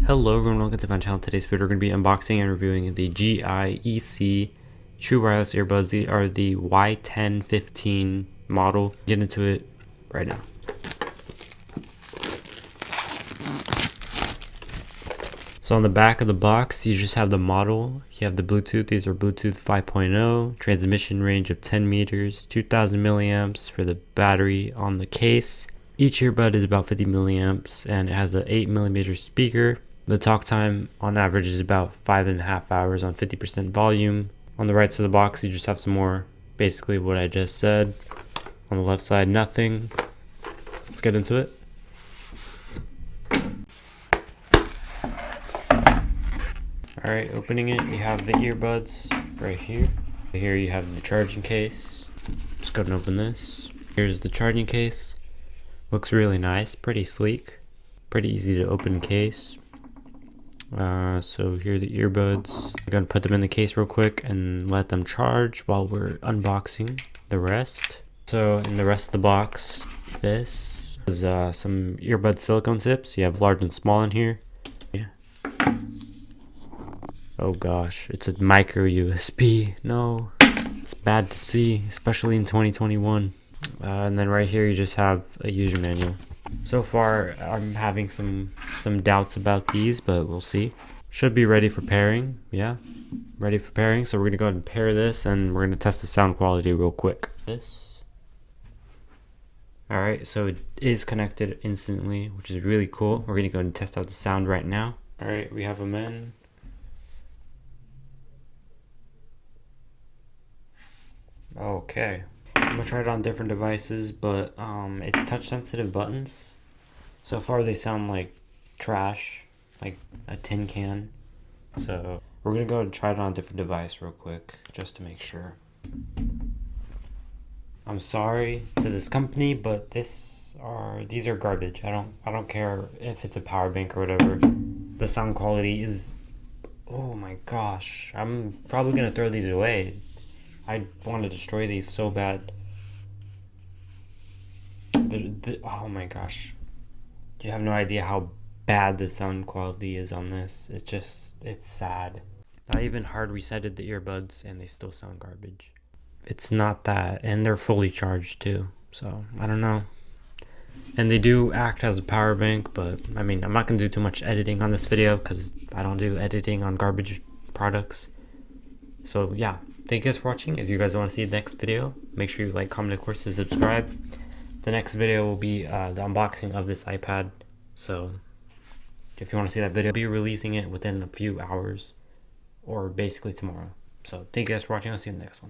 Hello everyone, welcome to my channel. Today's video we're going to be unboxing and reviewing the Giec true wireless earbuds. These are the Y1015 model. Get into it right now. So on the back of the box you just have the model. You have the Bluetooth. These are Bluetooth 5.0, transmission range of 10 meters, 2000 milliamps for the battery on the case. Each earbud is about 50 milliamps and it has an 8mm speaker. The talk time on average is about 5.5 hours on 50% volume. On the right side of the box you just have some more, basically what I just said. On the left side, nothing. Let's get into it. Alright, opening it, you have the earbuds right here. Here you have the charging case. Just go ahead and open this. Here's the charging case. Looks really nice, pretty sleek, pretty easy to open case. So here are the earbuds. I'm gonna put them in the case real quick and let them charge while we're unboxing the rest. So in the rest of the box, this is some earbud silicone tips. You have large and small in here. Yeah. Oh gosh, it's a micro USB. No, it's bad to see, especially in 2021. And then right here you just have a user manual. So far I'm having some doubts about these, but we'll see. Should be ready for pairing. Yeah, ready for pairing. So we're gonna go ahead and pair this and we're gonna test the sound quality real quick. Alright, so it is connected instantly, which is really cool. We're gonna go ahead and test out the sound right now. Alright, we have them in. Okay. I'm gonna try it on different devices, but it's touch sensitive buttons. So far they sound like trash, like a tin can. So we're gonna go and try it on a different device real quick, just to make sure. I'm sorry to this company, but these are garbage. I don't care if it's a power bank or whatever. The sound quality is, oh my gosh, I'm probably gonna throw these away. I want to destroy these so bad. Oh my gosh, you have no idea how bad the sound quality is on this. It's sad. I even hard resetted the earbuds and they still sound garbage. It's not that, and they're fully charged too, so I don't know. And they do act as a power bank, but I mean, I'm not gonna do too much editing on this video because I don't do editing on garbage products. So yeah, thank you guys for watching. If you guys want to see the next video, make sure you like, comment, of course, and subscribe. The next video will be the unboxing of this iPad. So if you want to see that video, I'll be releasing it within a few hours or basically tomorrow. So thank you guys for watching. I'll see you in the next one.